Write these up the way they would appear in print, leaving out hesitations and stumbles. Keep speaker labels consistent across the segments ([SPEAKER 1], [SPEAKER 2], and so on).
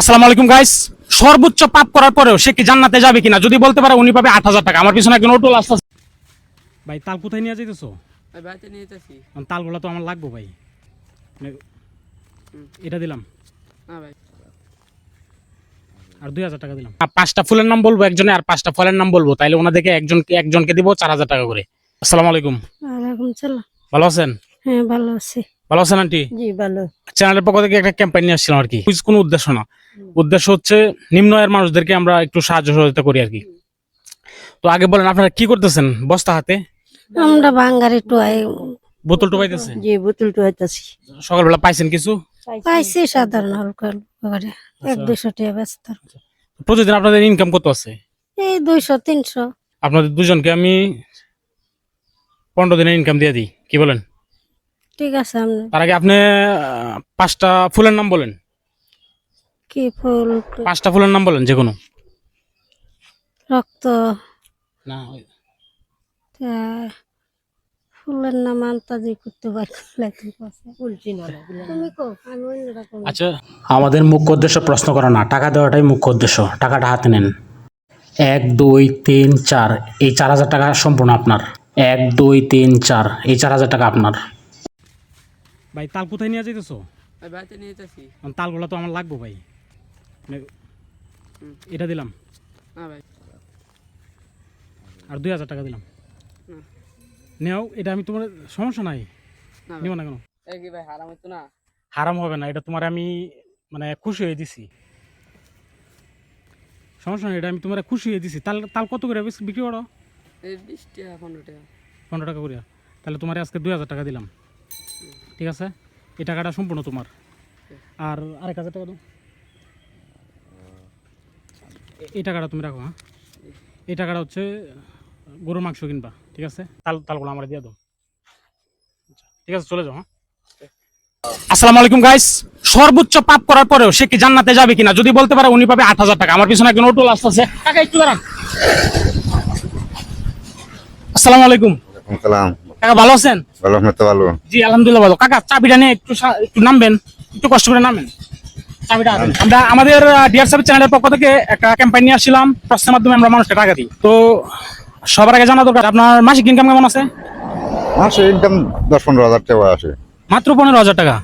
[SPEAKER 1] আসসালামু আলাইকুম গাইস। সর্বোচ্চ পাপ করার পরেও সে কি জান্নাতে যাবে কিনা যদি বলতে পারে উনি পাবে ৮,০০০ টাকা। আমার পিছনে একজন অটল আসছে। ভাই তাল কোথায় নিয়ে যাইতেছো?
[SPEAKER 2] ভাই বাড়িতে নিয়ে যাচ্ছি।
[SPEAKER 1] তালগুলো তো আমার লাগবে ভাই। এটা দিলাম
[SPEAKER 2] না ভাই,
[SPEAKER 1] আর ২,০০০ টাকা দিলাম। ৫টা ফুলের নাম বলবো একজনে, আর 5টা ফলের নাম বলবো, তাইলে ওনাদেরকে একজনকে দিব ৪,০০০ টাকা করে। আসসালামু আলাইকুম।
[SPEAKER 3] ওয়ালাইকুম সালাম।
[SPEAKER 1] ভালো আছেন?
[SPEAKER 3] হ্যাঁ, ভালো আছি।
[SPEAKER 1] ভালো আছেন আন্টি?
[SPEAKER 3] জি, ভালো।
[SPEAKER 1] চ্যানেলের পক্ষ থেকে একটা ক্যাম্পেইন নিয়ে আসছিলাম আর কি। কোনো উদ্দেশ্য না, উদ্দেশ্য হচ্ছে নিম্ন আয়ের মানুষদেরকে আমরা একটু সাহায্য সহযোগিতা করি আর কি। তো আগে বলেন আপনারা কি করতেছেন বস্তা হাতে?
[SPEAKER 3] আমরা বাঙ্গারি টুয়াই।
[SPEAKER 1] বোতল টোবাইতেছেন?
[SPEAKER 3] জি, বোতল টুয়াইতেছি।
[SPEAKER 1] সকালবেলা পাইছেন কিছু?
[SPEAKER 3] পাইছি সাধারণ হালকা করে ১-২০০ টাকা ব্যস্ত।
[SPEAKER 1] প্রতিদিন আপনাদের ইনকাম কত আছে?
[SPEAKER 3] এই ২০০-৩০০।
[SPEAKER 1] আপনাদের দুজনকে আমি 15 দিনের ইনকাম দিয়ে দিই, কি বলেন?
[SPEAKER 3] ঠিক আছে। আপনি
[SPEAKER 1] তার আগে আপনি 5টা ফুলের নাম বলেন।
[SPEAKER 3] কি ফুল?
[SPEAKER 1] 5টা ফুলের নাম বলেন যে কোনো।
[SPEAKER 3] রক্ত
[SPEAKER 1] না
[SPEAKER 3] ফুলের নাম আন্তাজি করতে পারি। তুমি কো, আমি অন্যরকম।
[SPEAKER 1] আচ্ছা, আমাদের মুখ্য উদ্দেশ্য প্রশ্ন করা না, টাকা দেওয়াটাই মুখ্য উদ্দেশ্য। টাকাটা হাতে নেন। 1 2 3 4, এই 4,০০০ টাকা সম্পূর্ণ আপনার। 1 2 3 4, এই 4,০০০ টাকা আপনার। ভাই তাল কোথায় নিয়ে যাইতেছো?
[SPEAKER 2] ভাই বাড়িতে নিয়ে যাচ্ছি।
[SPEAKER 1] তালগুলো তো আমার লাগবে ভাই। এটা দিলাম
[SPEAKER 2] না ভাই,
[SPEAKER 1] আর ২,০০০ টাকা দিলাম।
[SPEAKER 2] না।
[SPEAKER 1] নেও, এটা আমি তোমার সমস্যা নাই,
[SPEAKER 2] না
[SPEAKER 1] নিও না কেন?
[SPEAKER 2] এই কি ভাই হারাম হতো না?
[SPEAKER 1] হারাম হবে না, এটা তোমার আমি মানে খুশি হয়ে দিছি। সমস্যা নেই, এটা আমি তোমার খুশি হয়ে দিছি। তাল তাল কত করে বিক্রি করো?
[SPEAKER 2] এই 20 টাকা 15 টাকা।
[SPEAKER 1] 15 টাকা করে। তাহলে তোমার আজকে ২,০০০ টাকা দিলাম, ঠিক আছে? এই টাকাটা সম্পূর্ণ তোমার। আর আরেক 1,০০০ টাকা দাও। এই টাকাটা তুমি রাখো। হ্যাঁ, এই টাকাটা হচ্ছে গরুর মাংস কিনবা, ঠিক আছে? তালগুলো আমার দিয়ে দাও, ঠিক আছে? চলে যাও। হ্যাঁ, আসসালামু আলাইকুম গাইস। সর্বোচ্চ পাপ করার পরেও সে কি জান্নাতে যাবে কিনা যদি বলতে পারে উনি পাবে ৮,০০০ টাকা। আমার পিছনে একজন অটল আসছে। টাকা একটু দাঁড়ান। আসসালামু আলাইকুম।
[SPEAKER 4] সালাম।
[SPEAKER 1] কাকা ভালো আছেন?
[SPEAKER 4] ভালো, আপনার তো ভালো।
[SPEAKER 1] জি আলহামদুলিল্লাহ ভালো। কাকা চাবিটা নিয়ে একটু নামবেন, একটু কষ্ট করে নামেন। চাবিটা আনেন। আমরা আমাদের ডিয়ার সার্ভিস চ্যানেলের পক্ষ থেকে একটা ক্যাম্পেইন নিয়ে আসছিলাম, প্রশ্নের মাধ্যমে আমরা মানুষকে টাকা দিই। তো সবার আগে জানা দরকার আপনার মাসিক ইনকাম কেমন আছে?
[SPEAKER 4] মাসে ইনকাম 10-15 হাজার টাকা আসে।
[SPEAKER 1] মাত্র 15,০০০ টাকা।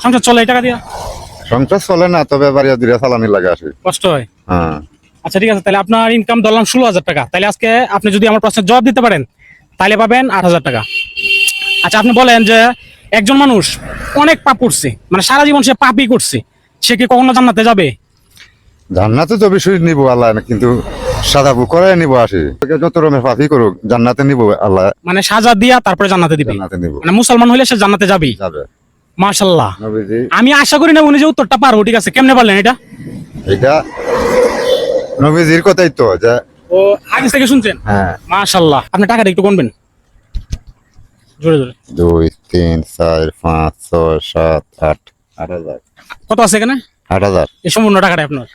[SPEAKER 1] সংসার চলে এই টাকা দিয়া?
[SPEAKER 4] সংসার চলে না, তবে বাড়িয়া দূরে চালানি লাগে আসে।
[SPEAKER 1] কষ্ট হয়।
[SPEAKER 4] হ্যাঁ,
[SPEAKER 1] আচ্ছা ঠিক আছে, তাহলে আপনার ইনকাম ধরলাম 16,০০০ টাকা। তাহলে আজকে আপনি যদি আমার প্রশ্নের জবাব দিতে পারেন তাহলে পাবেন 8,০০০ টাকা। আচ্ছা আপনি বলেন যে একজন মানুষ অনেক পাপ করছে, মানে সারা জীবন সে পাপই করছে, সে কি কখনো জান্নাতে যাবে?
[SPEAKER 4] জান্নাতে তো বিষয় নিব আল্লাহ, কিন্তু সাদা বুক করে নিব আসে। যত রকমের পাপি করুক জান্নাতে নিব আল্লাহ।
[SPEAKER 1] মানে সাজা দিয়া তারপরে জান্নাতে দিবে?
[SPEAKER 4] জান্নাতে নিব,
[SPEAKER 1] মানে মুসলমান হইলে সে জান্নাতে যাবেই।
[SPEAKER 4] যাবে।
[SPEAKER 1] মাশাআল্লাহ।
[SPEAKER 4] নবীজি
[SPEAKER 1] আমি আশা করি না উনি যে উত্তরটা পারবো। ঠিক আছে, কেমনে পারলেন এটা?
[SPEAKER 4] এটা নবীজির কথাই তো, যে
[SPEAKER 1] ও আগে থেকে শুনছেন?
[SPEAKER 4] হ্যাঁ।
[SPEAKER 1] মাশাআল্লাহ। আপনি টাকাটা একটু গুনবেন জোরে জোরে।
[SPEAKER 4] 2 3 4 5 6 7 8 8,000।
[SPEAKER 1] কত আছে এখানে?
[SPEAKER 4] 8,000।
[SPEAKER 1] এই সম্পূর্ণ টাকাটা আপনার।